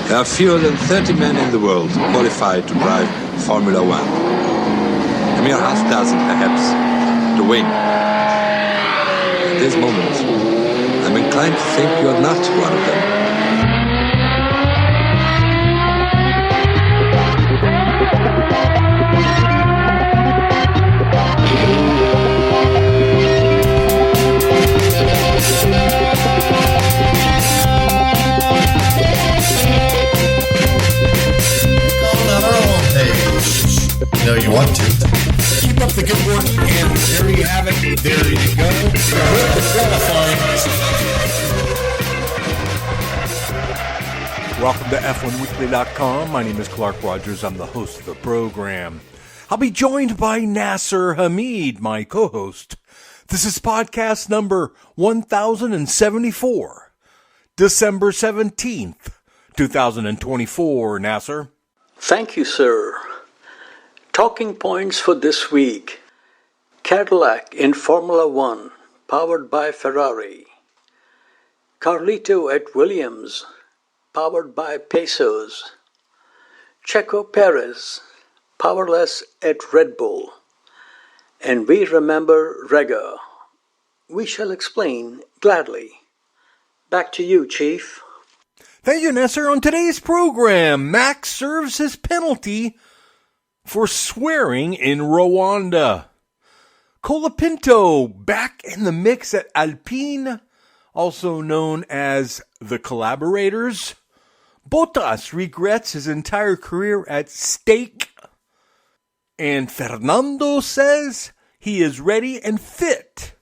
There are fewer than 30 men in the world qualified to drive Formula One. A mere half dozen, perhaps, to win. At this moment, I'm inclined to think you're not one of them. No, you want to. Keep up the good work, and there you have it. There you go. With the qualifying. Welcome to F1Weekly.com. My name is Clark Rogers. I'm the host of the program. I'll be joined by Nasir Hamid, my co-host. This is podcast number 1074, December 17th, 2024. Nasir? Thank you, sir. Talking points for this week. Cadillac in Formula One, powered by Ferrari. Carlito at Williams, powered by Pesos. Checo Perez, powerless at Red Bull. And we remember Rega. We shall explain gladly. Back to you, Chief. Thank you, Nasir. On today's program, Max serves his penalty for swearing in Rwanda. Colapinto back in the mix at Alpine, also known as the Collaborators. Bottas regrets his entire career at stake. And Fernando says he is ready and fit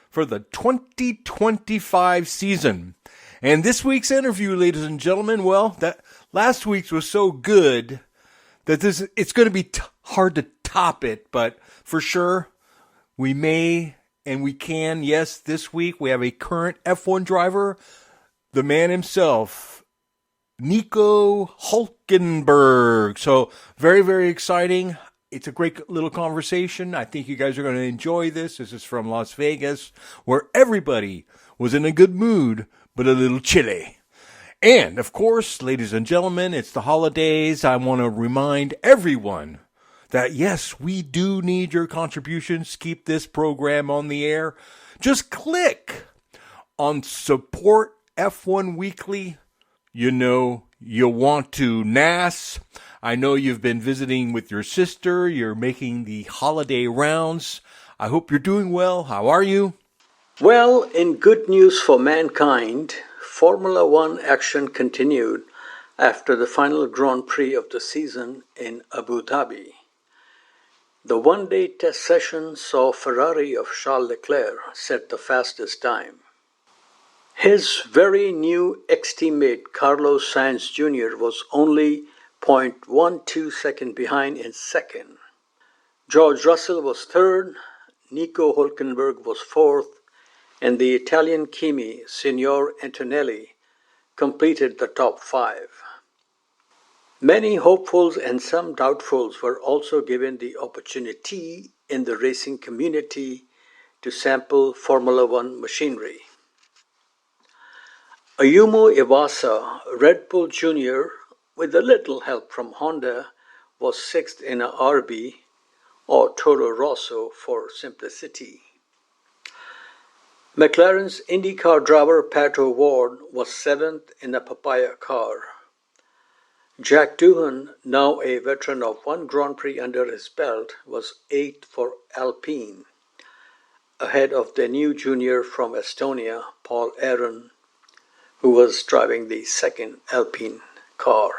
for the 2025 season. And this week's interview, ladies and gentlemen, well, that last week's was so good that it's going to be hard to top it, but for sure, we may and we can. Yes, this week we have a current F1 driver, the man himself, Nico Hulkenberg. So very, very exciting. It's a great little conversation. I think you guys are going to enjoy this. This is from Las Vegas, where everybody was in a good mood, but a little chilly. And, of course, ladies and gentlemen, it's the holidays. I want to remind everyone that, yes, we do need your contributions to keep this program on the air. Just click on Support F1 Weekly. You know you want to. Nas, I know you've been visiting with your sister. You're making the holiday rounds. I hope you're doing well. How are you? Well, in good news for mankind, Formula One action continued after the final Grand Prix of the season in Abu Dhabi. The one-day test session saw Ferrari of Charles Leclerc set the fastest time. His very new ex-teammate Carlos Sainz Jr. was only 0.12 seconds behind in second. George Russell was third, Nico Hulkenberg was fourth, and the Italian Kimi, Signor Antonelli, completed the top five. Many hopefuls and some doubtfuls were also given the opportunity in the racing community to sample Formula One machinery. Ayumu Iwasa, Red Bull Jr., with a little help from Honda, was sixth in a RB, or Toro Rosso for simplicity. McLaren's IndyCar driver Pato Ward was seventh in a Papaya car. Jack Doohan, now a veteran of one Grand Prix under his belt, was eighth for Alpine, ahead of the new junior from Estonia, Paul Aron, who was driving the second Alpine car.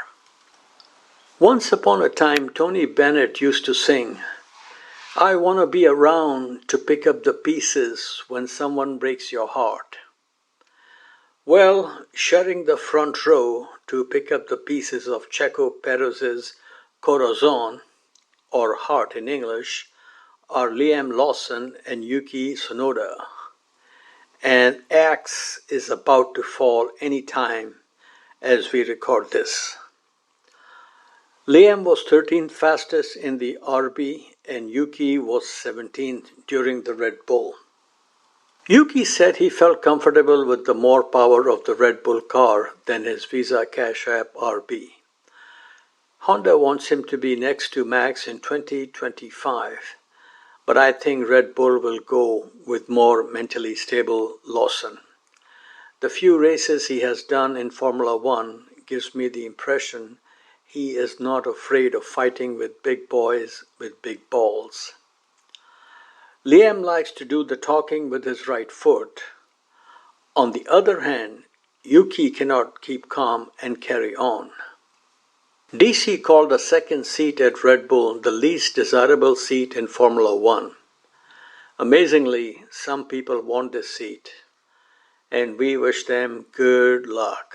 Once upon a time, Tony Bennett used to sing, "I want to be around to pick up the pieces when someone breaks your heart." Well, sharing the front row to pick up the pieces of Checo Perez's corazon, or heart in English, are Liam Lawson and Yuki Tsunoda. And axe is about to fall any time as we record this. Liam was 13th fastest in the RB and Yuki was 17th during the Red Bull. Yuki said he felt comfortable with the more power of the Red Bull car than his Visa Cash App RB. Honda wants him to be next to Max in 2025, but I think Red Bull will go with more mentally stable Lawson. The few races he has done in Formula One gives me the impression he is not afraid of fighting with big boys with big balls. Liam likes to do the talking with his right foot. On the other hand, Yuki cannot keep calm and carry on. DC called the second seat at Red Bull the least desirable seat in Formula One. Amazingly, some people want this seat, and we wish them good luck.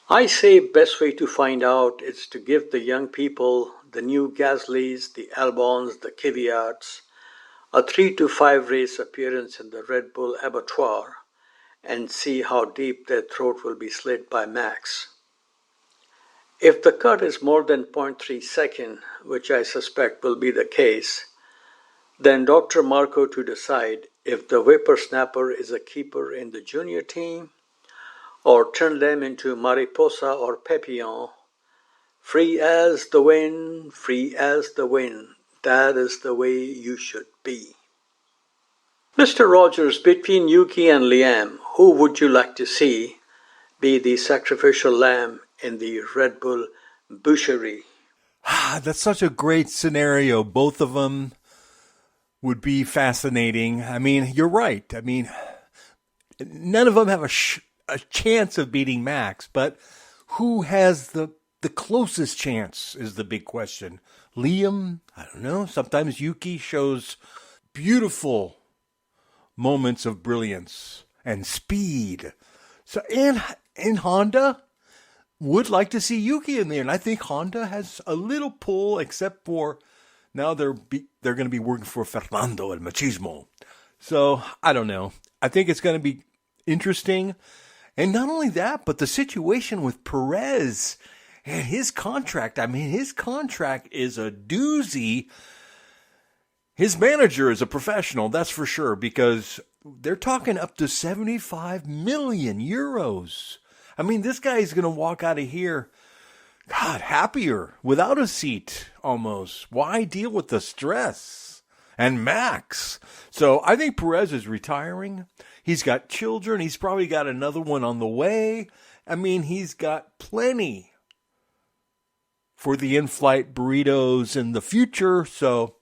I say best way to find out is to give the young people, the new Gaslys, the Albons, the Kvyats, a 3 to 5 race appearance in the Red Bull abattoir and see how deep their throat will be slit by Max. If the cut is more than 0.3 second, which I suspect will be the case, then Dr. Marco to decide if the whippersnapper is a keeper in the junior team or turn them into Mariposa or Papillon. Free as the wind, free as the wind. That is the way you should be. Mr. Rogers, between Yuki and Liam, who would you like to see be the sacrificial lamb in the Red Bull boucherie? That's such a great scenario. Both of them would be fascinating. I mean, you're right. I mean, none of them have a chance of beating Max, but who has the closest chance is the big question. Liam, I don't know. Sometimes Yuki shows beautiful moments of brilliance and speed. So, and Honda would like to see Yuki in there, and I think Honda has a little pull, except for now they're going to be working for Fernando El Machismo. So I don't know. I think it's going to be interesting, and not only that, but the situation with Perez and his contract. I mean, his contract is a doozy. His manager is a professional, that's for sure, because they're talking up to 75 million euros. I mean, this guy is going to walk out of here, God, happier, without a seat, almost. Why deal with the stress? And Max. So I think Perez is retiring. He's got children. He's probably got another one on the way. I mean, he's got plenty for the in-flight burritos in the future. So,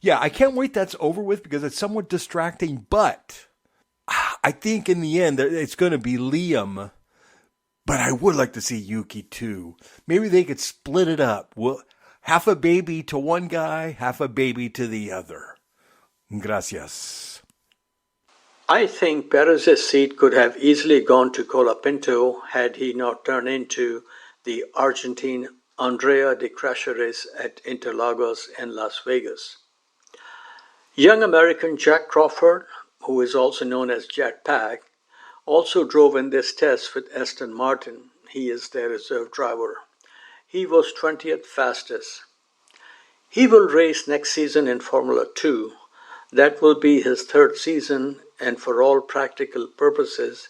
yeah, I can't wait that's over with because it's somewhat distracting. But I think in the end, it's going to be Liam. But I would like to see Yuki too. Maybe they could split it up. Well, half a baby to one guy, half a baby to the other. Gracias. I think Perez's seat could have easily gone to Colapinto had he not turned into the Argentine Andrea de Craceres at Interlagos and Las Vegas. Young American Jack Crawford, who is also known as Jet Pack, also drove in this test with Aston Martin. He is their reserve driver. He was 20th fastest. He will race next season in Formula 2. That will be his third season, and for all practical purposes,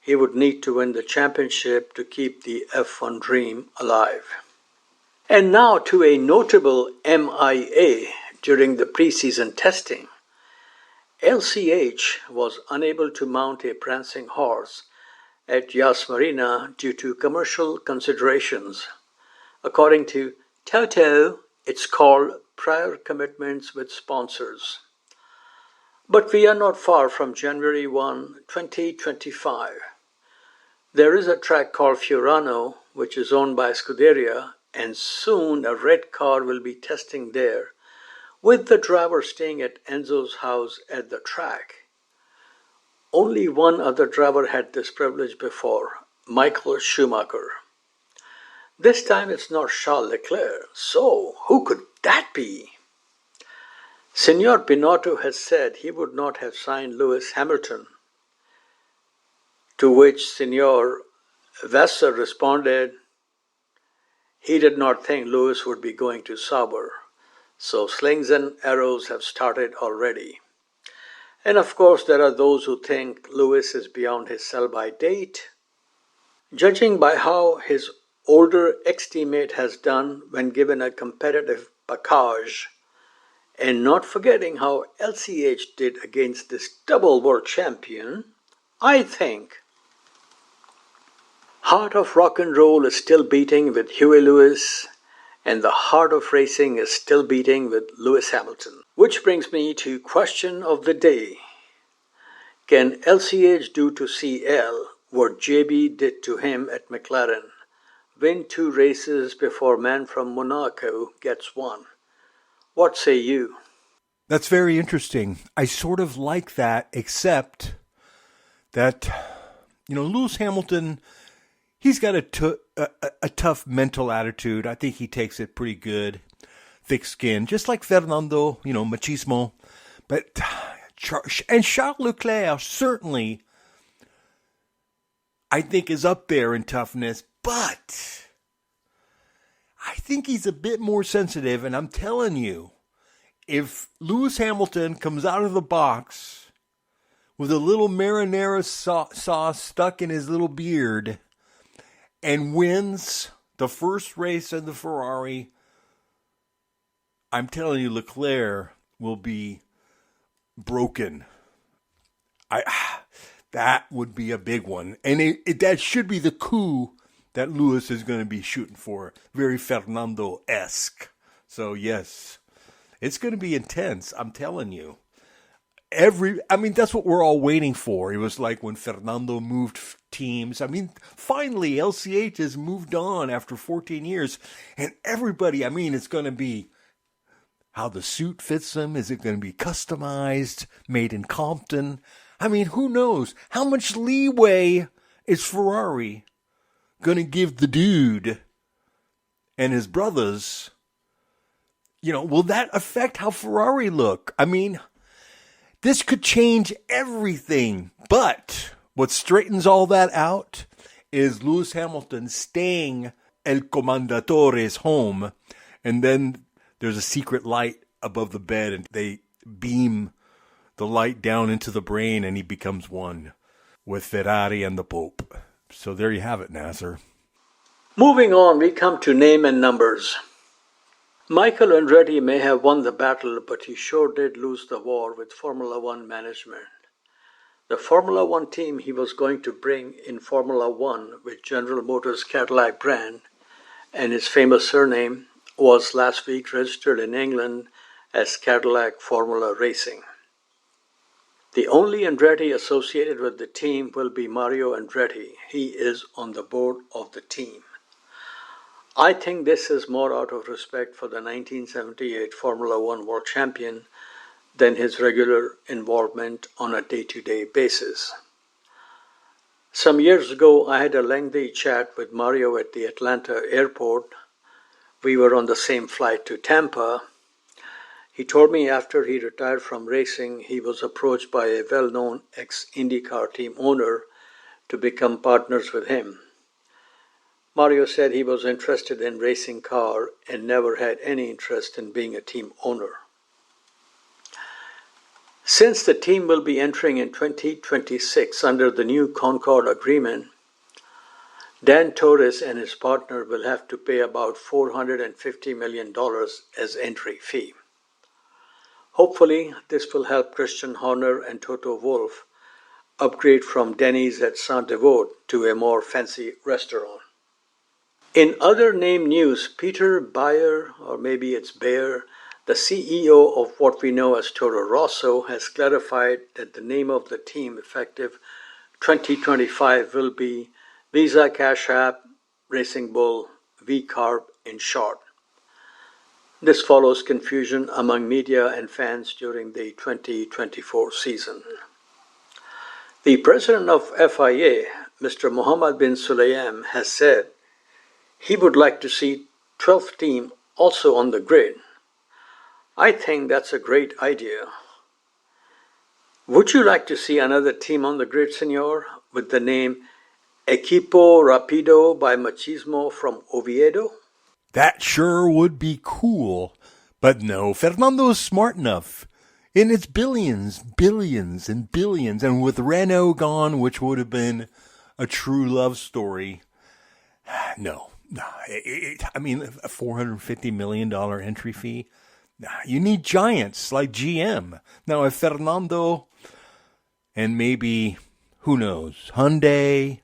he would need to win the championship to keep the F1 dream alive. And now to a notable MIA during the preseason testing. LCH was unable to mount a prancing horse at Yas Marina due to commercial considerations. According to Toto, it's called prior commitments with sponsors. But we are not far from January 1, 2025. There is a track called Fiorano, which is owned by Scuderia, and soon a red car will be testing there, with the driver staying at Enzo's house at the track. Only one other driver had this privilege before, Michael Schumacher. This time it's not Charles Leclerc, so who could that be? Senor Binotto has said he would not have signed Lewis Hamilton, to which Senor Vassar responded he did not think Lewis would be going to Sauber. So slings and arrows have started already. And of course, there are those who think Lewis is beyond his sell-by date. Judging by how his older ex-teammate has done when given a competitive package, and not forgetting how LCH did against this double world champion, I think Heart of Rock and Roll is still beating with Huey Lewis, and the heart of racing is still beating with Lewis Hamilton. Which brings me to question of the day. Can LCH do to CL what JB did to him at McLaren? Win 2 races before man from Monaco gets one. What say you? That's very interesting. I sort of like that, except that, Lewis Hamilton, he's got a tough mental attitude. I think he takes it pretty good. Thick skin, just like Fernando, machismo. But, and Charles Leclerc certainly, I think, is up there in toughness. But I think he's a bit more sensitive. And I'm telling you, if Lewis Hamilton comes out of the box with a little marinara sauce stuck in his little beard and wins the first race in the Ferrari, I'm telling you, Leclerc will be broken. That would be a big one. And that should be the coup that Lewis is going to be shooting for. Very Fernando-esque. So, yes, it's going to be intense, I'm telling you. That's what we're all waiting for. It was like when Fernando moved teams. Finally, LCH has moved on after 14 years. And everybody, it's going to be how the suit fits them. Is it going to be customized, made in Compton? Who knows? How much leeway is Ferrari going to give the dude and his brothers? Will that affect how Ferrari look? This could change everything. But what straightens all that out is Lewis Hamilton staying El Comandatore's home. And then there's a secret light above the bed, and they beam the light down into the brain, and he becomes one with Ferrari and the Pope. So there you have it, Nasir. Moving on, we come to name and numbers. Michael Andretti may have won the battle, but he sure did lose the war with Formula One management. The Formula One team he was going to bring in Formula One with General Motors Cadillac brand and his famous surname was last week registered in England as Cadillac Formula Racing. The only Andretti associated with the team will be Mario Andretti. He is on the board of the team. I think this is more out of respect for the 1978 Formula One world champion than his regular involvement on a day-to-day basis. Some years ago, I had a lengthy chat with Mario at the Atlanta airport. We were on the same flight to Tampa. He told me after he retired from racing, he was approached by a well-known ex-IndyCar team owner to become partners with him. Mario said he was interested in racing car and never had any interest in being a team owner. Since the team will be entering in 2026 under the new Concord agreement, Dan Torres and his partner will have to pay about $450 million as entry fee. Hopefully, this will help Christian Horner and Toto Wolff upgrade from Denny's at Saint-Devote to a more fancy restaurant. In other name news, Peter Bayer, or maybe it's Bayer, the CEO of what we know as Toro Rosso, has clarified that the name of the team effective 2025 will be Visa Cash App Racing Bull V-Carb in short. This follows confusion among media and fans during the 2024 season. The president of FIA, Mr. Mohammed bin Sulayem, has said he would like to see 12th team also on the grid. I think that's a great idea. Would you like to see another team on the grid, senor, with the name Equipo Rapido by Machismo from Oviedo? That sure would be cool. But no, Fernando's smart enough. And it's billions, and billions. And with Renault gone, which would have been a true love story, no. I mean, a $450 million entry fee. You need giants like GM. Now, if Fernando and maybe, who knows, Hyundai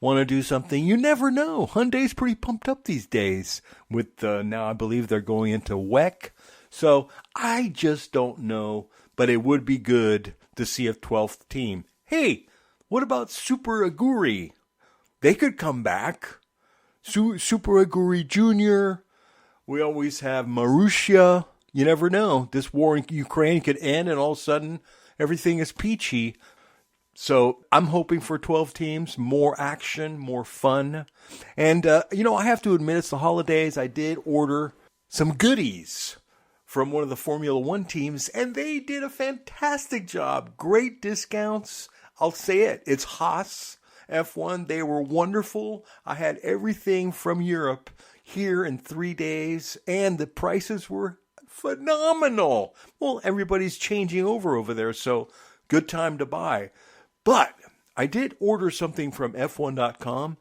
want to do something, you never know. Hyundai's pretty pumped up these days with now I believe they're going into WEC. So I just don't know, but it would be good to see a 12th team. Hey, what about Super Aguri? They could come back. Super Aguri Jr. We always have Marussia. You never know. This war in Ukraine could end and all of a sudden everything is peachy. So I'm hoping for 12 teams, more action, more fun. And, I have to admit it's the holidays. I did order some goodies from one of the Formula One teams, and they did a fantastic job. Great discounts. I'll say it. It's Haas F1. They were wonderful. I had everything from Europe here in 3 days, and the prices were phenomenal. Well, everybody's changing over there, so good time to buy. But I did order something from F1.com.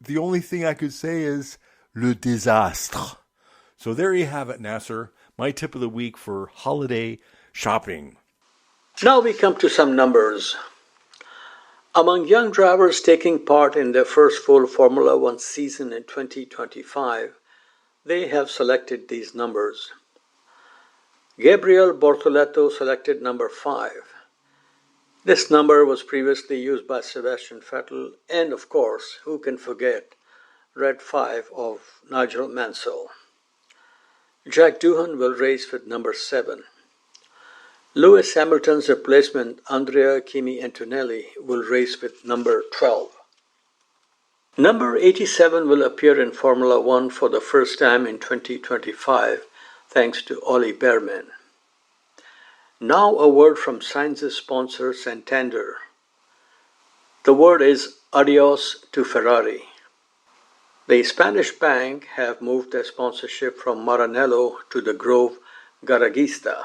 The only thing I could say is le désastre. So there you have it, Nasir. My tip of the week for holiday shopping. Now we come to some numbers. Among young drivers taking part in their first full Formula One season in 2025, they have selected these numbers. Gabriel Bortoleto selected number 5. This number was previously used by Sebastian Vettel and, of course, who can forget, Red 5 of Nigel Mansell. Jack Doohan will race with number 7. Lewis Hamilton's replacement, Andrea Kimi Antonelli, will race with number 12. Number 87 will appear in Formula One for the first time in 2025, thanks to Ollie Behrman. Now a word from Sainz's sponsor Santander. The word is adios to Ferrari. The Spanish bank have moved their sponsorship from Maranello to the Grove Garagista.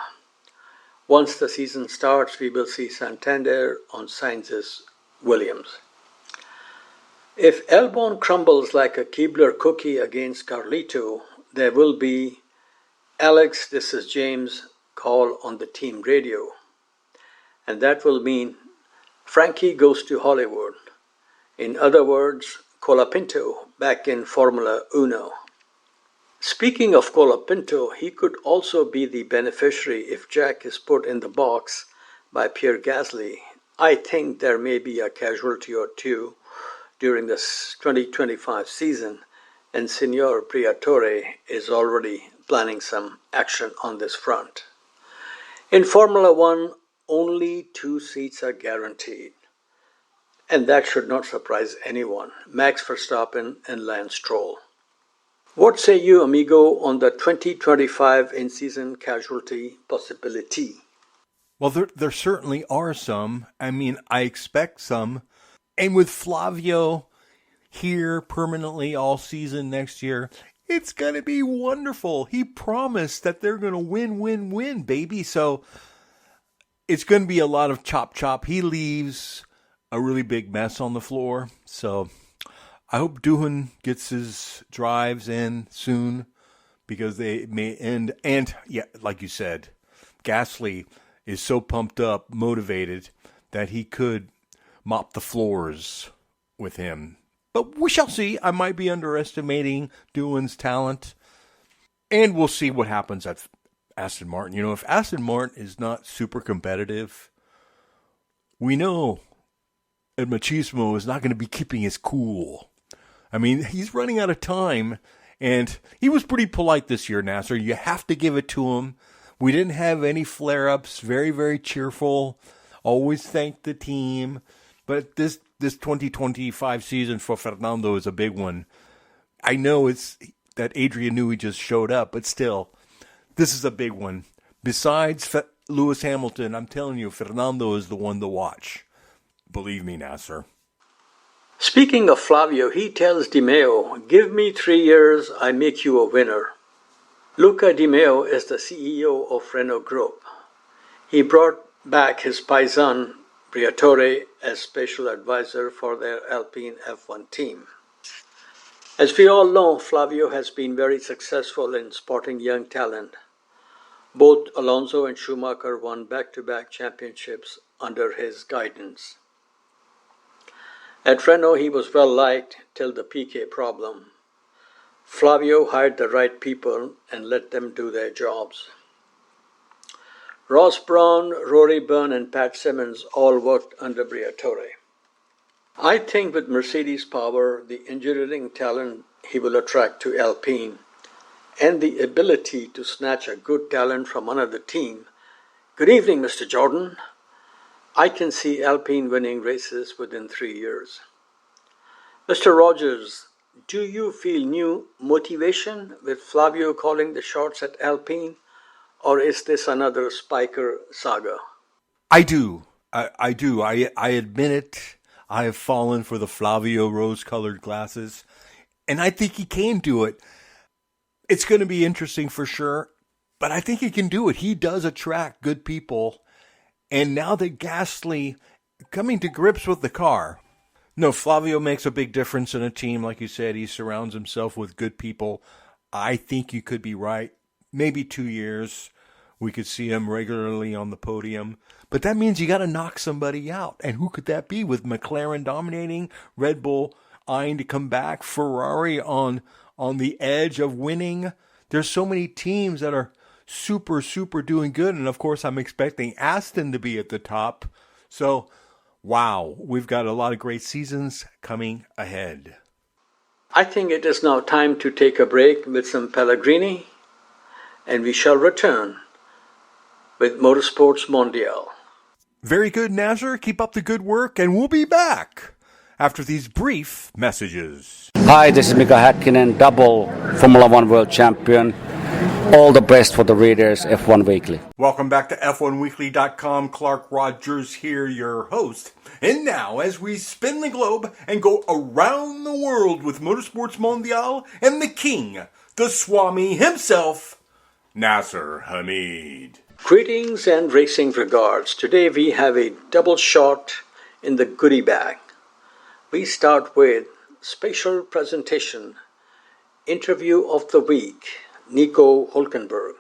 Once the season starts, we will see Santander on Sainz's Williams. If Albon crumbles like a Keebler cookie against Carlito, there will be Alex, this is James, call on the team radio. And that will mean Frankie goes to Hollywood. In other words, Colapinto back in Formula Uno. Speaking of Colapinto, he could also be the beneficiary if Jack is put in the box by Pierre Gasly. I think there may be a casualty or two during the 2025 season, and Signor Briatore is already planning some action on this front. In Formula One, only 2 seats are guaranteed. And that should not surprise anyone, Max Verstappen and Lance Stroll. What say you, amigo, on the 2025 in-season casualty possibility? Well, there certainly are some. I mean, I expect some. And with Flavio here permanently all season next year, it's going to be wonderful. He promised that they're going to win, baby. So it's going to be a lot of chop. He leaves a really big mess on the floor. So I hope Doohan gets his drives in soon because they may end. And yeah, like you said, Gasly is so pumped up, motivated, that he could mop the floors with him. But we shall see. I might be underestimating Doohan's talent. And we'll see what happens at Aston Martin. You know, if Aston Martin is not super competitive, we know that Machismo is not going to be keeping his cool. I mean, he's running out of time. And he was pretty polite this year, Nasir. You have to give it to him. We didn't have any flare-ups. Very, very cheerful. Always thanked the team. But this 2025 season for Fernando is a big one. I know it's that Adrian Newey just showed up, but still, this is a big one. Besides Lewis Hamilton, I'm telling you, Fernando is the one to watch. Believe me, Nasir. Speaking of Flavio, he tells Di Maio, "Give me 3 years, I make you a winner." Luca Di Maio is the CEO of Renault Group. He brought back his paisan Briatore as special advisor for their Alpine F1 team. As we all know, Flavio has been very successful in spotting young talent. Both Alonso and Schumacher won back-to-back championships under his guidance. At Renault, he was well liked till the Piquet problem. Flavio hired the right people and let them do their jobs. Ross Brawn, Rory Byrne, and Pat Simmons all worked under Briatore. I think with Mercedes' power, the engineering talent he will attract to Alpine, and the ability to snatch a good talent from another team. Good evening, Mr. Jordan. I can see Alpine winning races within 3 years. Mr. Rogers, do you feel new motivation with Flavio calling the shots at Alpine? Or is this another Spiker saga? I do. I do. I admit it. I have fallen for the Flavio rose-colored glasses. And I think he can do it. It's going to be interesting for sure. But I think he can do it. He does attract good people. And now that Gasly coming to grips with the car. No, Flavio makes a big difference in a team. Like you said, he surrounds himself with good people. I think you could be right. Maybe 2 years, we could see him regularly on the podium. But that means you got to knock somebody out. And who could that be? With McLaren dominating, Red Bull eyeing to come back, Ferrari on the edge of winning. There's so many teams that are super, super doing good. And, of course, I'm expecting Aston to be at the top. So, wow, we've got a lot of great seasons coming ahead. I think it is now time to take a break with some Pellegrini. And we shall return with Motorsports Mondial. Very good, Nasir. Keep up the good work, and we'll be back after these brief messages. Hi, this is Mika Häkkinen, double Formula One world champion. All the best for the readers, F1 Weekly. Welcome back to F1Weekly.com. Clark Rogers here, your host. And now, as we spin the globe and go around the world with Motorsports Mondial and the king, the Swami himself, Nasir Hamid. Greetings and racing regards. Today we have a double shot in the goodie bag. We start with special presentation, interview of the week, Nico Hulkenberg.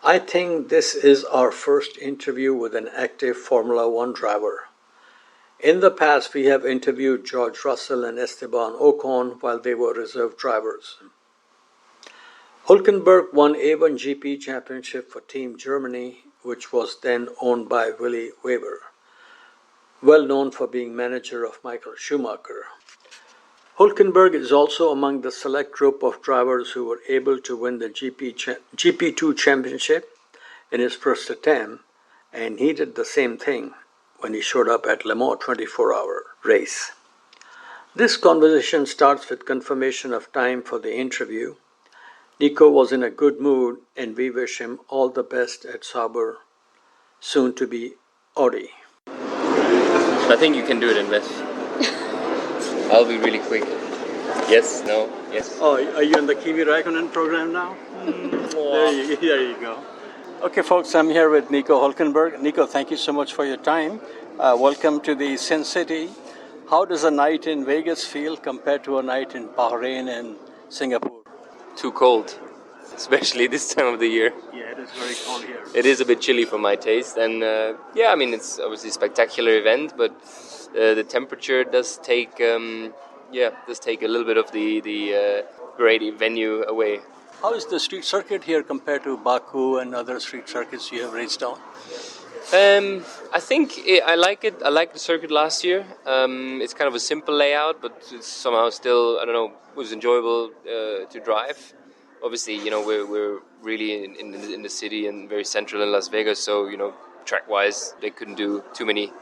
I think this is our first interview with an active Formula One driver. In the past, we have interviewed George Russell and Esteban Ocon while they were reserve drivers. Hulkenberg won A1 GP championship for Team Germany, which was then owned by Willy Weber, well known for being manager of Michael Schumacher. Hulkenberg is also among the select group of drivers who were able to win the GP2 championship in his first attempt, and he did the same thing when he showed up at Le Mans 24-hour race. This conversation starts with confirmation of time for the interview. Nico was in a good mood, and we wish him all the best at Sauber, soon to be Audi. I think you can do it in less. I'll be really quick. Yes, no, yes. Oh, are you on the Kimi Raikkonen program now? There you go. Okay, folks, I'm here with Nico Hulkenberg. Nico, thank you so much for your time. Welcome to the Sin City. How does a night in Vegas feel compared to a night in Bahrain and Singapore? Too cold, especially this time of the year. Yeah, it is very cold here. It is a bit chilly for my taste, and I mean, it's obviously a spectacular event, but the temperature does take a little bit of the great venue away. How is the street circuit here compared to Baku and other street circuits you have raced on? I think I like it. I liked the circuit last year. It's kind of a simple layout, but it's somehow still, I don't know, was enjoyable to drive. Obviously, we're really in the city and very central in Las Vegas, so, track-wise, they couldn't do too many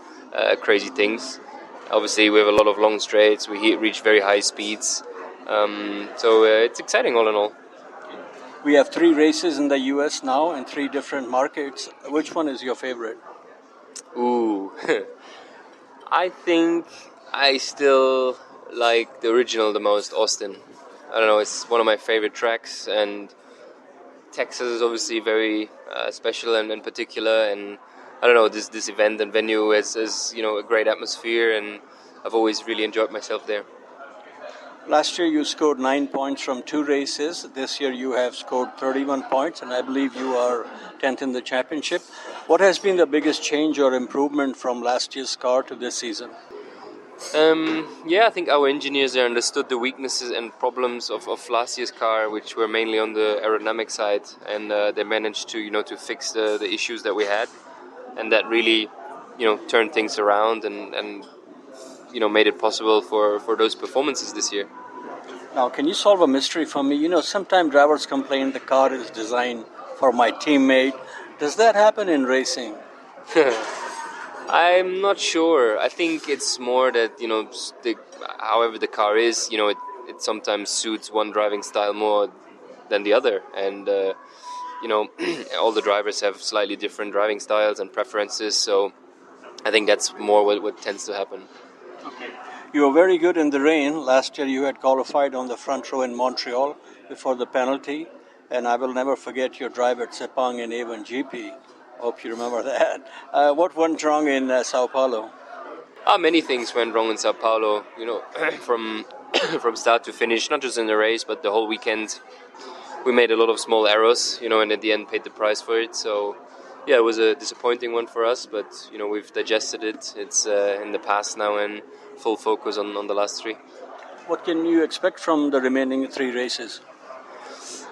crazy things. Obviously, we have a lot of long straights. We reach very high speeds. So it's exciting all in all. We have 3 races in the U.S. now in 3 different markets. Which one is your favorite? Ooh, I think I still like the original the most, Austin. I don't know, it's one of my favorite tracks, and Texas is obviously very, special and particular. And I don't know, this event and venue is a great atmosphere, and I've always really enjoyed myself there. Last year you scored 9 points from 2 races. This year you have scored 31 points, and I believe you are 10th in the championship. What has been the biggest change or improvement from last year's car to this season? I think our engineers understood the weaknesses and problems of last year's car, which were mainly on the aerodynamic side, and they managed to fix the issues that we had, and that really turned things around and made it possible for those performances this year. Now, can you solve a mystery for me? Sometimes drivers complain the car is designed for my teammate. Does that happen in racing? I'm not sure. I think it's more that, however the car is, it sometimes suits one driving style more than the other. And, all the drivers have slightly different driving styles and preferences. So I think that's more what tends to happen. Okay. You were very good in the rain. Last year you had qualified on the front row in Montreal before the penalty. And I will never forget your drive at Sepang in A1GP. Hope you remember that. What went wrong in Sao Paulo? Many things went wrong in Sao Paulo, from start to finish, not just in the race, but the whole weekend. We made a lot of small errors, and at the end paid the price for it. So, yeah, it was a disappointing one for us, but, we've digested it. It's in the past now, and full focus on the last 3. What can you expect from the remaining 3 races?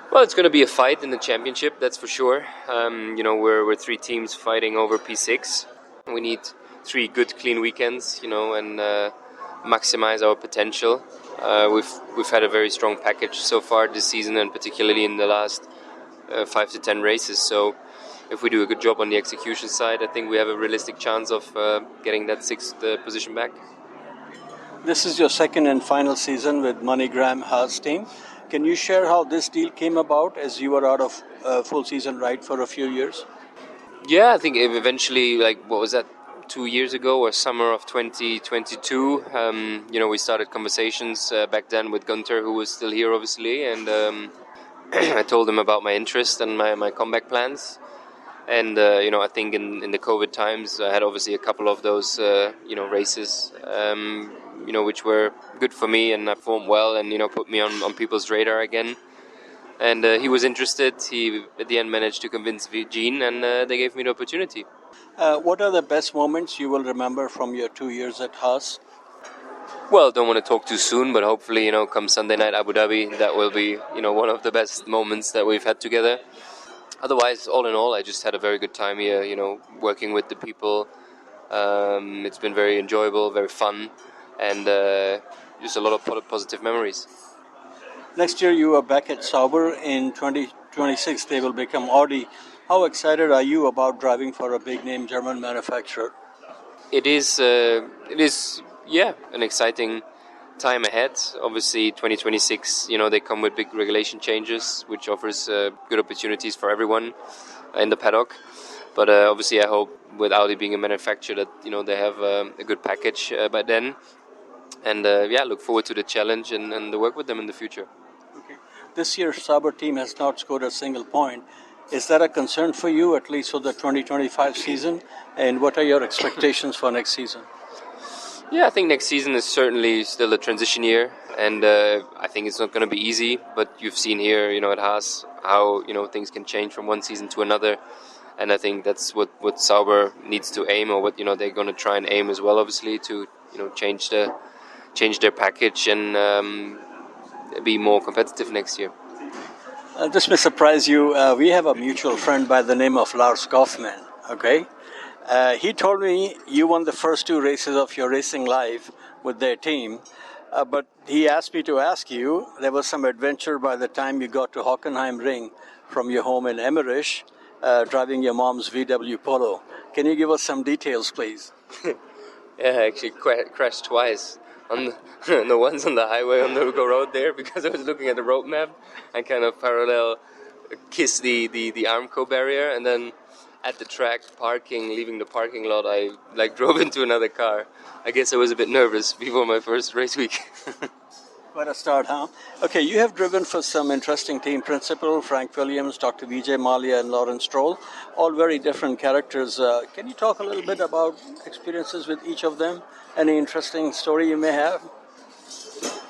Well, it's going to be a fight in the championship, that's for sure. We're 3 teams fighting over P6. We need 3 good, clean weekends, and maximize our potential. We've had a very strong package so far this season, and particularly in the last 5 to 10 races. So, if we do a good job on the execution side, I think we have a realistic chance of getting that 6th position back. This is your second and final season with MoneyGram Haas team. Can you share how this deal came about, as you were out of full season ride for a few years? Yeah, I think eventually, what was that, 2 years ago or summer of 2022, we started conversations back then with Gunther, who was still here, obviously, and I told him about my interest and my comeback plans. And, I think in the COVID times, I had obviously a couple of those, races, which were good for me, and I performed well and, put me on people's radar again. And he was interested. He, at the end, managed to convince Gene, and they gave me the opportunity. What are the best moments you will remember from your 2 years at Haas? Well, don't want to talk too soon, but hopefully, come Sunday night Abu Dhabi, that will be, one of the best moments that we've had together. Otherwise, all in all, I just had a very good time here, working with the people. It's been very enjoyable, very fun, and just a lot of positive memories. Next year you are back at Sauber. In 2026 they will become Audi. How excited are you about driving for a big-name German manufacturer? It is, an exciting time ahead. Obviously, 2026, they come with big regulation changes, which offers good opportunities for everyone in the paddock. But obviously, I hope with Audi being a manufacturer that, they have a good package by then. And look forward to the challenge and the work with them in the future. Okay. This year's Sauber team has not scored a single point. Is that a concern for you, at least for the 2025 season? And what are your expectations for next season? Yeah, I think next season is certainly still a transition year, and I think it's not going to be easy, but you've seen here, at Haas, how, things can change from one season to another, and I think that's what Sauber needs to aim, or what, they're going to try and aim as well, obviously, to, change their package and be more competitive next year. This may surprise you. We have a mutual friend by the name of Lars Kaufmann, okay? He told me you won the first 2 races of your racing life with their team, but he asked me to ask you, there was some adventure by the time you got to Hockenheim Ring from your home in Emmerich, driving your mom's VW Polo. Can you give us some details, please? Yeah, I actually crashed twice. On the ones on the highway on the Ugo Road there, because I was looking at the road map and kind of parallel kissed the Armco barrier, and then at the track leaving the parking lot, I drove into another car. I guess I was a bit nervous before my first race week. Quite a start, huh? Okay, you have driven for some interesting team principal, Frank Williams, Dr. Vijay Mallya, and Lawrence Stroll, all very different characters. Can you talk a little bit about experiences with each of them? Any interesting story you may have?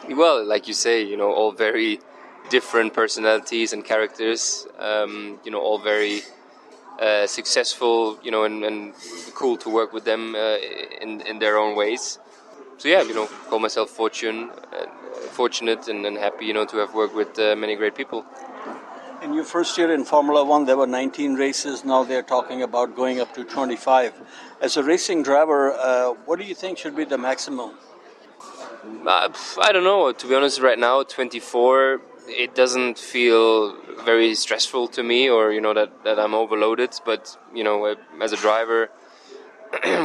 Well, like you say, all very different personalities and characters. All very successful, and cool to work with them in their own ways. So yeah, call myself fortunate and happy, to have worked with many great people. In your first year in Formula One, there were 19 races. Now they're talking about going up to 25. As a racing driver, what do you think should be the maximum? I don't know. To be honest, right now, 24, it doesn't feel very stressful to me, or that I'm overloaded. But as a driver,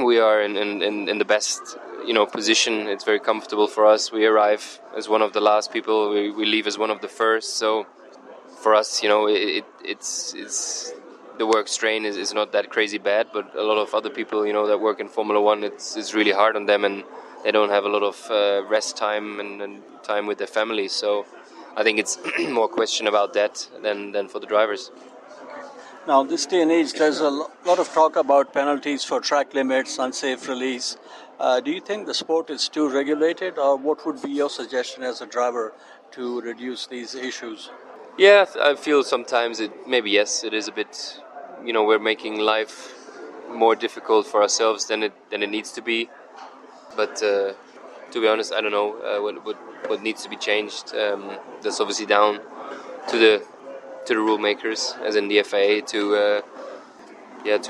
we are in the best position. It's very comfortable for us. We arrive as one of the last people. We leave as one of the first. So for us, it's the work strain is not that crazy bad. But a lot of other people, that work in Formula One, it's really hard on them, and they don't have a lot of rest time and time with their family. So I think it's more a question about that than for the drivers. Now, this day and age, there's a lot of talk about penalties for track limits, unsafe release. Do you think the sport is too regulated, or what would be your suggestion as a driver to reduce these issues? Yeah, I feel sometimes yes, it is a bit, we're making life more difficult for ourselves than it needs to be. But to be honest, I don't know what needs to be changed. That's obviously down to the rule makers, as in the FIA, to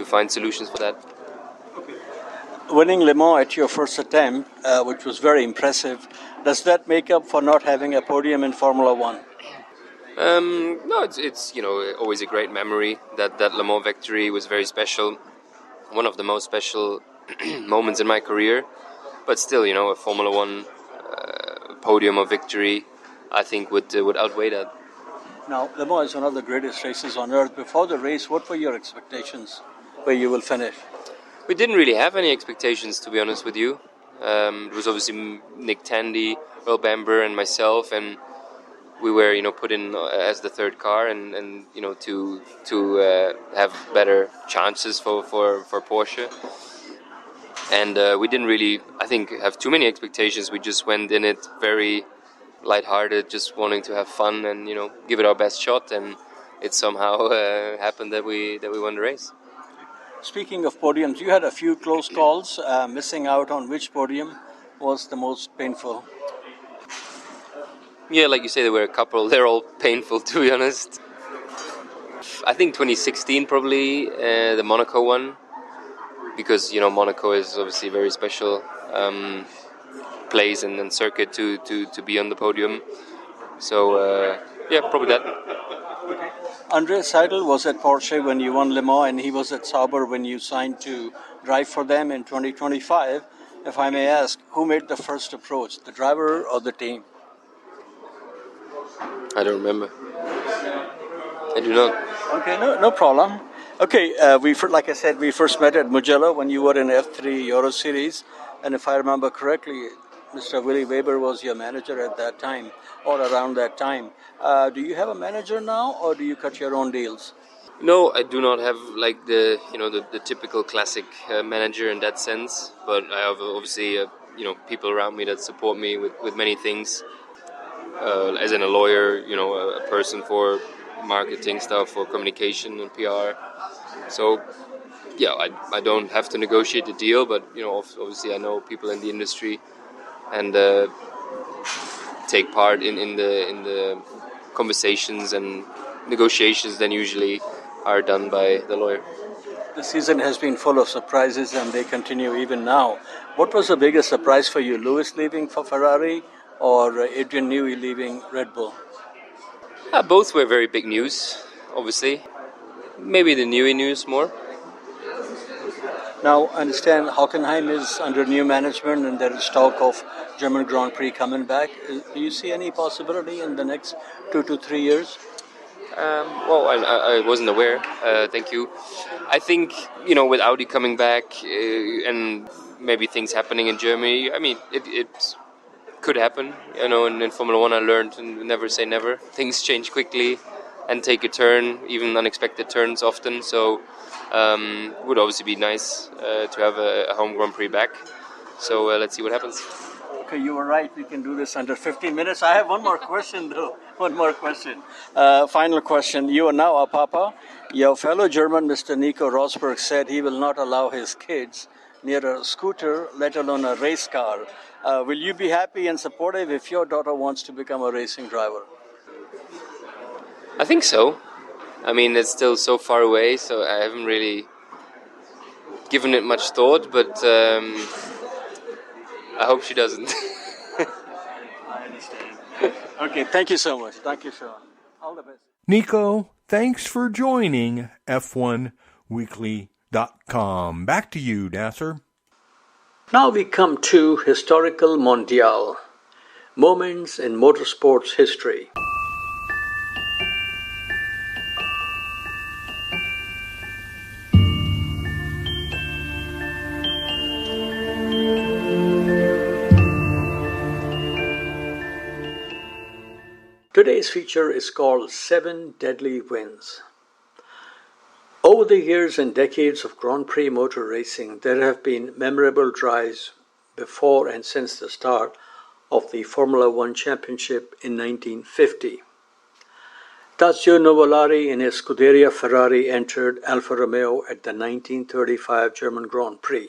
find solutions for that. Winning Le Mans at your first attempt, which was very impressive, does that make up for not having a podium in Formula One? No, it's always a great memory. That Le Mans victory was very special, one of the most special moments in my career. But still, a Formula One podium or victory, I think would outweigh that. Now, Le Mans is one of the greatest races on earth. Before the race, what were your expectations where you will finish? We didn't really have any expectations, to be honest with you. It was obviously Nick Tandy, Earl Bamber, and myself, and we were, put in as the third car, and to have better chances for Porsche. And we didn't really, I think, have too many expectations. We just went in it very lighthearted, just wanting to have fun and give it our best shot. And it somehow happened that we won the race. Speaking of podiums, you had a few close calls. Missing out on which podium was the most painful? Yeah, like you say, there were a couple. They're all painful, to be honest. I think 2016 probably, the Monaco one. Because Monaco is obviously a very special place and circuit to be on the podium. So probably that. Andreas Seidel was at Porsche when you won Le Mans, and he was at Sauber when you signed to drive for them in 2025. If I may ask, who made the first approach, the driver or the team? I don't remember. I do not. Okay, no problem. Okay, like I said, we first met at Mugello when you were in F3 Euro Series, and if I remember correctly, Mr. Willy Weber was your manager at that time, or around that time. Do you have a manager now, or do you cut your own deals? No, I do not have like the typical classic manager in that sense, but I have obviously people around me that support me with many things. As in a lawyer, a person for marketing stuff, for communication and PR. So, yeah, I don't have to negotiate the deal, but obviously I know people in the industry and take part in the conversations and negotiations that usually are done by the lawyer. The season has been full of surprises, and they continue even now. What was the biggest surprise for you, Lewis leaving for Ferrari or Adrian Newey leaving Red Bull? Both were very big news, obviously. Maybe the Newey news more. Now, I understand Hockenheim is under new management, and there is talk of German Grand Prix coming back. Do you see any possibility in the next 2 to 3 years? Well, I wasn't aware. Thank you. I think, with Audi coming back and maybe things happening in Germany, I mean, could happen. You know, in Formula One, I learned to never say never. Things change quickly and take a turn, even unexpected turns often. So, would obviously be nice to have a home Grand Prix back. So let's see what happens. Okay, you were right. We can do this under 15 minutes. I have one more question, though. One more question. Final question. You are now a papa. Your fellow German, Mr. Nico Rosberg, said he will not allow his kids near a scooter, let alone a race car. Will you be happy and supportive if your daughter wants to become a racing driver? I think so. I mean, it's still so far away, so I haven't really given it much thought, but I hope she doesn't. I understand. Okay, thank you so much. Thank you, Sean. All the best. Nico, thanks for joining F1Weekly.com. Back to you, Nasir. Now we come to Historical Mondial, moments in motorsports history. Today's feature is called 7 Deadly Wins. Over the years and decades of Grand Prix motor racing, there have been memorable drives before and since the start of the Formula One Championship in 1950. Tazio Nuvolari in his Scuderia Ferrari entered Alfa Romeo at the 1935 German Grand Prix.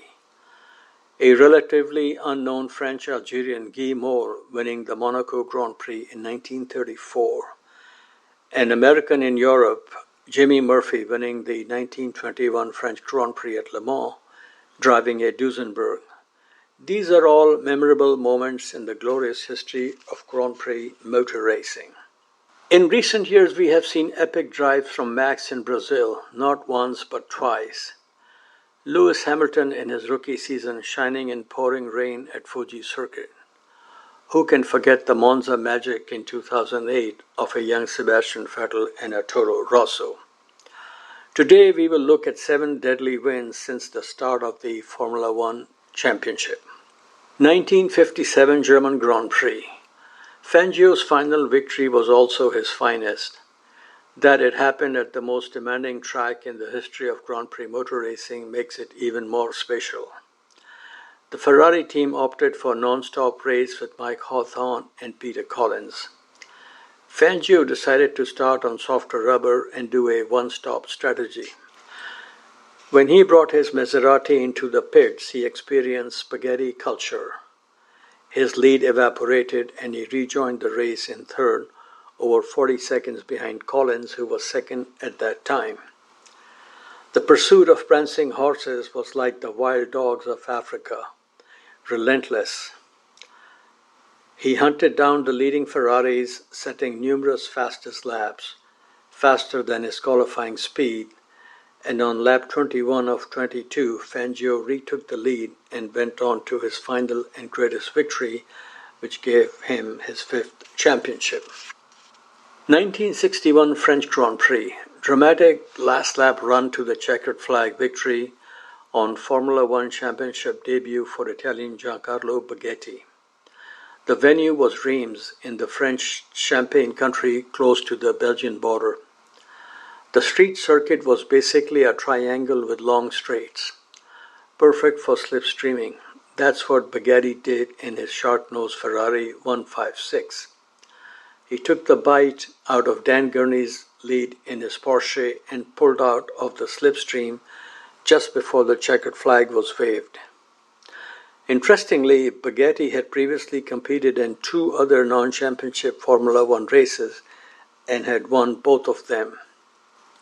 A relatively unknown French-Algerian Guy Moore winning the Monaco Grand Prix in 1934. An American in Europe, Jimmy Murphy winning the 1921 French Grand Prix at Le Mans, driving a Duesenberg. These are all memorable moments in the glorious history of Grand Prix motor racing. In recent years, we have seen epic drives from Max in Brazil, not once but twice. Lewis Hamilton in his rookie season shining in pouring rain at Fuji Circuit. Who can forget the Monza magic in 2008 of a young Sebastian Vettel and a Toro Rosso? Today we will look at 7 deadly wins since the start of the Formula One Championship. 1957 German Grand Prix. Fangio's final victory was also his finest. That it happened at the most demanding track in the history of Grand Prix motor racing makes it even more special. The Ferrari team opted for a non-stop race with Mike Hawthorne and Peter Collins. Fangio decided to start on softer rubber and do a one-stop strategy. When he brought his Maserati into the pits, he experienced spaghetti culture. His lead evaporated and he rejoined the race in third, over 40 seconds behind Collins, who was second at that time. The pursuit of prancing horses was like the wild dogs of Africa, relentless. He hunted down the leading Ferraris, setting numerous fastest laps, faster than his qualifying speed, and on lap 21 of 22, Fangio retook the lead and went on to his final and greatest victory, which gave him his 5th championship. 1961 French Grand Prix, dramatic last lap run to the checkered flag victory on Formula One Championship debut for Italian Giancarlo Baghetti. The venue was Reims in the French Champagne country close to the Belgian border. The street circuit was basically a triangle with long straights, perfect for slipstreaming. That's what Baghetti did in his short-nosed Ferrari 156. He took the bite out of Dan Gurney's lead in his Porsche and pulled out of the slipstream just before the checkered flag was waved. Interestingly, Baghetti had previously competed in 2 other non-championship Formula One races and had won both of them.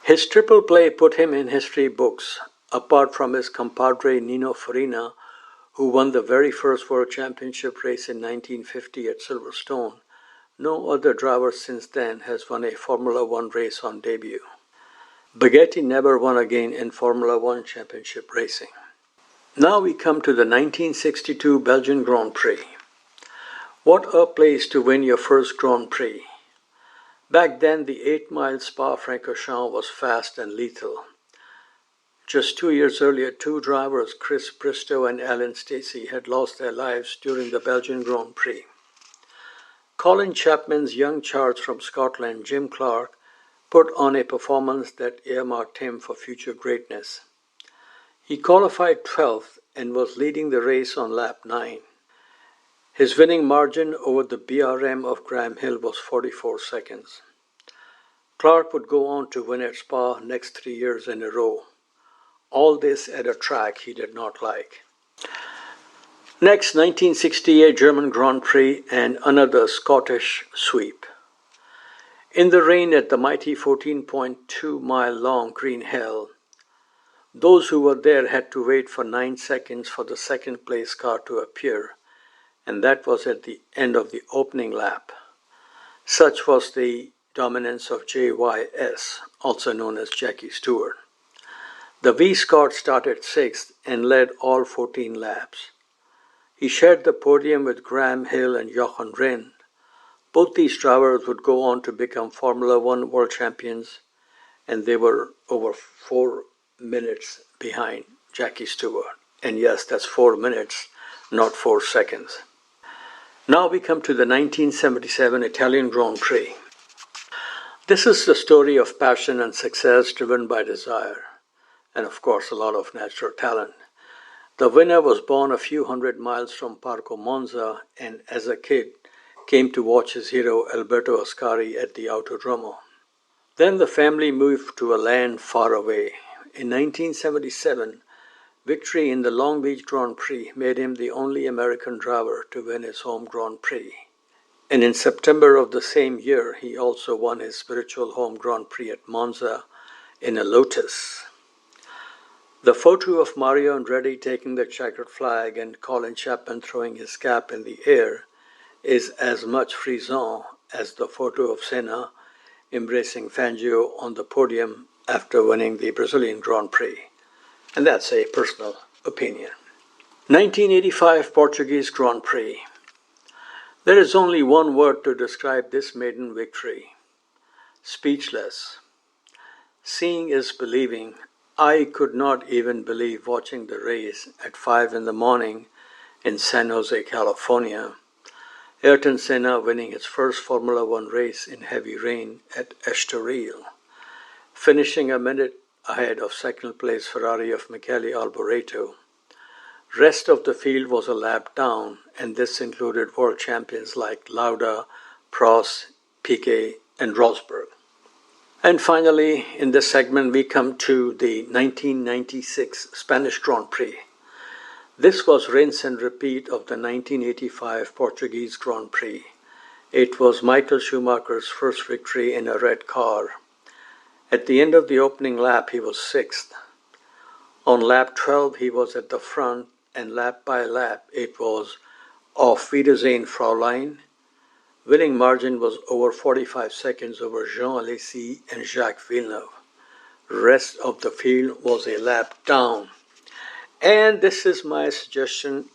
His triple play put him in history books, apart from his compadre Nino Farina, who won the very first World Championship race in 1950 at Silverstone. No other driver since then has won a Formula One race on debut. Baghetti never won again in Formula One Championship racing. Now we come to the 1962 Belgian Grand Prix. What a place to win your first Grand Prix. Back then, the 8-mile Spa-Francorchamps was fast and lethal. Just 2 years earlier, 2 drivers, Chris Bristow and Alan Stacey, had lost their lives during the Belgian Grand Prix. Colin Chapman's young charge from Scotland, Jim Clark, put on a performance that earmarked him for future greatness. He qualified 12th and was leading the race on lap 9. His winning margin over the BRM of Graham Hill was 44 seconds. Clark would go on to win at Spa next 3 years in a row. All this at a track he did not like. Next, 1968 German Grand Prix and another Scottish sweep. In the rain at the mighty 14.2-mile-long Green Hill, those who were there had to wait for 9 seconds for the second place car to appear, and that was at the end of the opening lap. Such was the dominance of JYS, also known as Jackie Stewart. The V Scott started 6th and led all 14 laps. He shared the podium with Graham Hill and Jochen Rindt. Both these drivers would go on to become Formula One world champions, and they were over 4 minutes behind Jackie Stewart. And yes, that's 4 minutes, not 4 seconds. Now we come to the 1977 Italian Grand Prix. This is the story of passion and success driven by desire, and of course a lot of natural talent. The winner was born a few hundred miles from Parco Monza, and as a kid came to watch his hero Alberto Ascari at the Autodromo. Then the family moved to a land far away. In 1977, victory in the Long Beach Grand Prix made him the only American driver to win his home Grand Prix. And in September of the same year, he also won his spiritual home Grand Prix at Monza in a Lotus. The photo of Mario Andretti taking the checkered flag and Colin Chapman throwing his cap in the air is as much frisson as the photo of Senna embracing Fangio on the podium after winning the Brazilian Grand Prix. And that's a personal opinion. 1985 Portuguese Grand Prix. There is only one word to describe this maiden victory: speechless. Seeing is believing. I could not even believe watching the race at 5 in the morning in San Jose, California. Ayrton Senna winning his first Formula One race in heavy rain at Estoril, finishing a minute ahead of second place Ferrari of Michele Alboreto. Rest of the field was a lap down, and this included world champions like Lauda, Prost, Piquet, and Rosberg. And finally, in this segment, we come to the 1996 Spanish Grand Prix. This was rinse and repeat of the 1985 Portuguese Grand Prix. It was Michael Schumacher's first victory in a red car. At the end of the opening lap, he was 6th. On lap 12, he was at the front, and lap by lap, it was Auf Wiedersehen, Fräulein. Winning margin was over 45 seconds over Jean Alesi and Jacques Villeneuve. Rest of the field was a lap down. And this is my suggestion.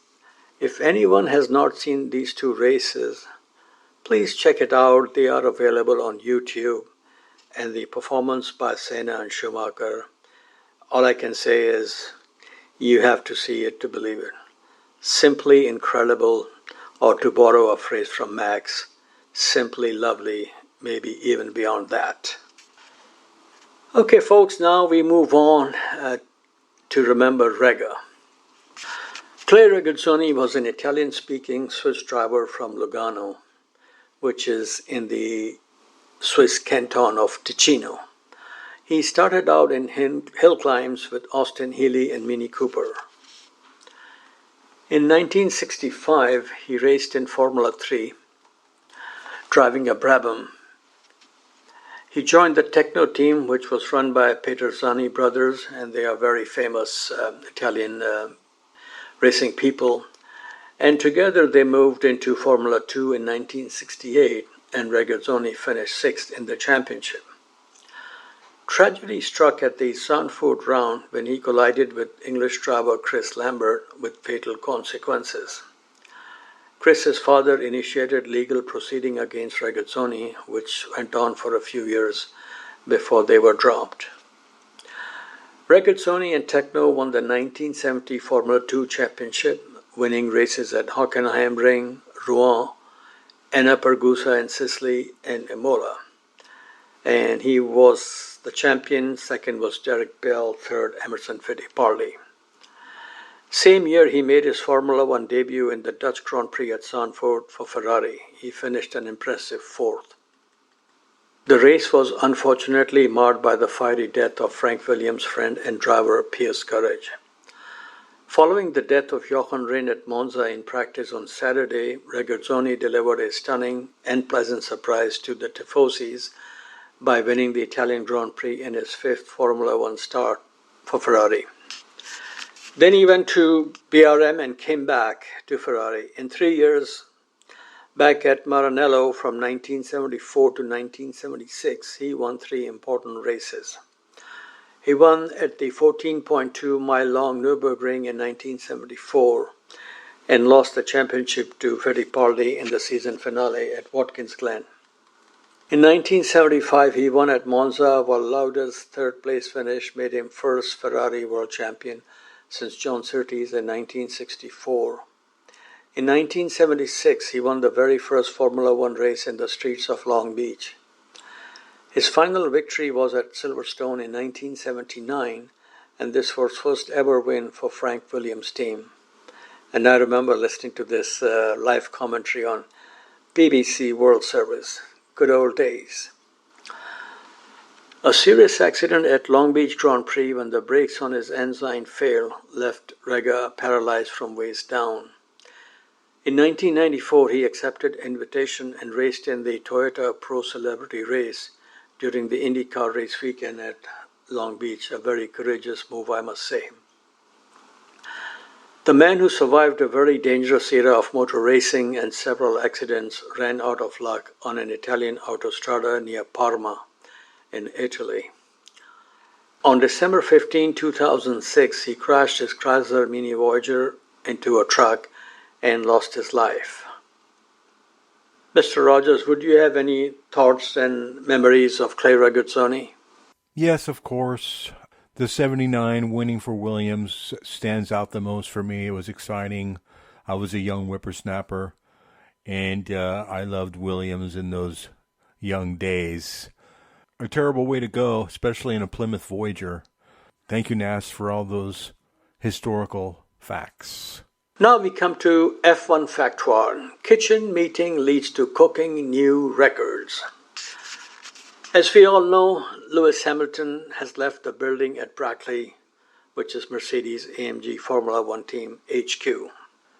If anyone has not seen these two races, please check it out. They are available on YouTube. And the performance by Senna and Schumacher, all I can say is you have to see it to believe it. Simply incredible, or to borrow a phrase from Max, simply lovely, maybe even beyond that. Okay, folks, now we move on to remember Rega. Clay Regazzoni was an Italian-speaking Swiss driver from Lugano, which is in the Swiss canton of Ticino. He started out in hill climbs with Austin Healey and Mini Cooper. In 1965, he raced in Formula 3, driving a Brabham. He joined the Techno team, which was run by Peterzani brothers, and they are very famous Italian racing people. And together they moved into Formula 2 in 1968, and Regazzoni finished 6th in the championship. Tragedy struck at the Zandvoort round when he collided with English driver Chris Lambert with fatal consequences. Chris's father initiated legal proceeding against Regazzoni, which went on for a few years before they were dropped. Regazzoni and Techno won the 1970 Formula 2 championship, winning races at Hockenheimring, Rouen, Enna Pergusa in Sicily, and Imola. And he was the champion. Second was Derek Bell. Third, Emerson Fittipaldi. Same year, he made his Formula One debut in the Dutch Grand Prix at Zandvoort for Ferrari. He finished an impressive fourth. The race was unfortunately marred by the fiery death of Frank Williams' friend and driver Piers Courage. Following the death of Jochen Rindt at Monza in practice on Saturday, Regazzoni delivered a stunning and pleasant surprise to the Tifosis by winning the Italian Grand Prix in his fifth Formula One start for Ferrari. Then he went to BRM and came back to Ferrari. In 3 years, back at Maranello from 1974 to 1976, he won 3 important races. He won at the 14.2-mile-long Nürburgring in 1974 and lost the championship to Fittipaldi in the season finale at Watkins Glen. In 1975, he won at Monza, while Lauda's third-place finish made him first Ferrari world champion since John Surtees in 1964. In 1976, he won the very first Formula One race in the streets of Long Beach. His final victory was at Silverstone in 1979, and this was first ever win for Frank Williams' team. And I remember listening to this live commentary on BBC World Service. Good old days. A serious accident at Long Beach Grand Prix when the brakes on his Ensign failed left Rega paralyzed from waist down. In 1994, he accepted invitation and raced in the Toyota Pro Celebrity Race during the IndyCar race weekend at Long Beach, a very courageous move, I must say. The man who survived a very dangerous era of motor racing and several accidents ran out of luck on an Italian autostrada near Parma in Italy. On December 15, 2006, he crashed his Chrysler Mini Voyager into a truck and lost his life. Mr. Rogers, would you have any thoughts and memories of Clay Regazzoni? Yes, of course. The 79 winning for Williams stands out the most for me. It was exciting. I was a young whippersnapper, and I loved Williams in those young days. A terrible way to go, especially in a Plymouth Voyager. Thank you, Nas, for all those historical facts. Now we come to F1 Factoire. Kitchen meeting leads to cooking new records. As we all know, Lewis Hamilton has left the building at Brackley, which is Mercedes-AMG Formula One team HQ.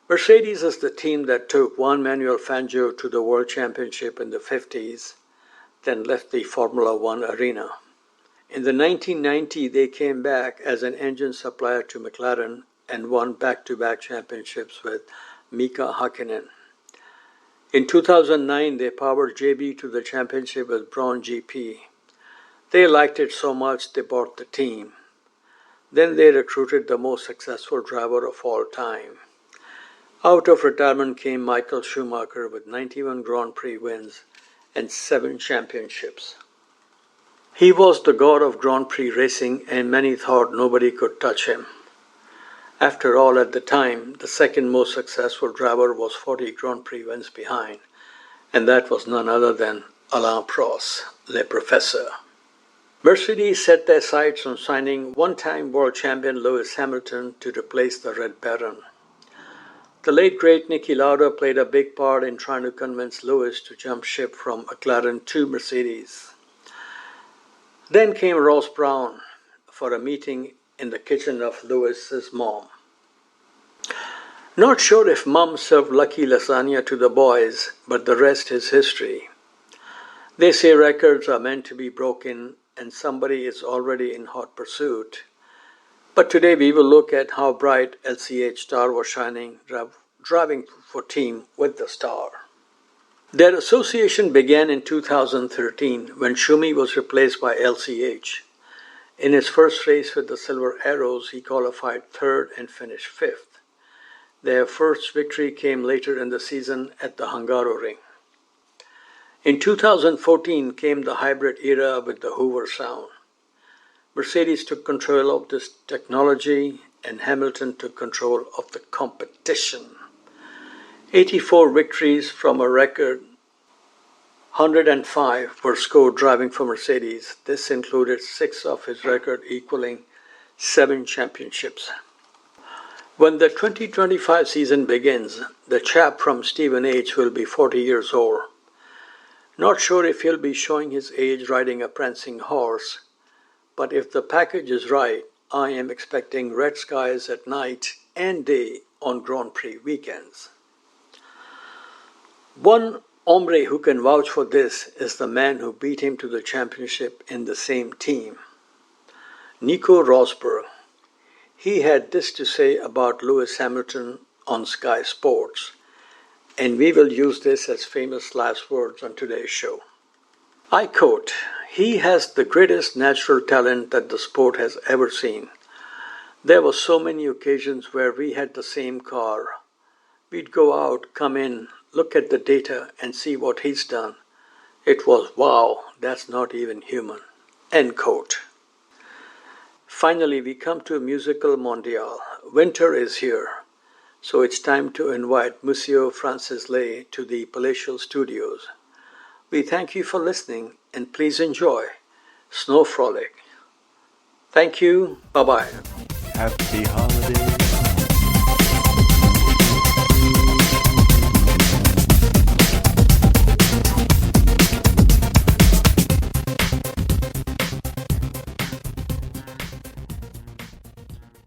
Mercedes is the team that took Juan Manuel Fangio to the World Championship in the 50s, then left the Formula One arena. In the 1990s, they came back as an engine supplier to McLaren and won back-to-back championships with Mika Hakkinen. In 2009, they powered JB to the championship with Braun GP. They liked it so much they bought the team. Then they recruited the most successful driver of all time. Out of retirement came Michael Schumacher with 91 Grand Prix wins and 7 championships. He was the god of Grand Prix racing, and many thought nobody could touch him. After all, at the time, the second most successful driver was 40 Grand Prix wins behind, and that was none other than Alain Prost, Le Professeur. Mercedes set their sights on signing one-time world champion Lewis Hamilton to replace the Red Baron. The late great Niki Lauda played a big part in trying to convince Lewis to jump ship from McLaren to Mercedes. Then came Ross Brown for a meeting in the kitchen of Lewis's mom. Not sure if mom served lucky lasagna to the boys, but the rest is history. They say records are meant to be broken and somebody is already in hot pursuit. But today we will look at how bright LCH star was shining, driving for team with the star. Their association began in 2013 when Schumi was replaced by LCH. In his first race with the Silver Arrows, he qualified third and finished fifth. Their first victory came later in the season at the Hungaroring. In 2014 came the hybrid era with the Hoover sound. Mercedes took control of this technology and Hamilton took control of the competition. 84 victories from a record 105 were scored driving for Mercedes. This included 6 of his record, equaling 7 championships. When the 2025 season begins, the chap from Stephen H. will be 40 years old. Not sure if he'll be showing his age riding a prancing horse, but if the package is right, I am expecting red skies at night and day on Grand Prix weekends. One hombre who can vouch for this is the man who beat him to the championship in the same team, Nico Rosberg. He had this to say about Lewis Hamilton on Sky Sports, and we will use this as famous last words on today's show. I quote, "He has the greatest natural talent that the sport has ever seen. There were so many occasions where we had the same car. We'd go out, come in, look at the data and see what he's done. It was, wow, that's not even human." End quote. Finally, we come to Musical Mondial. Winter is here, so it's time to invite Monsieur Francis Lay to the Palatial Studios. We thank you for listening and please enjoy Snow Frolic. Thank you. Bye-bye. Happy holidays.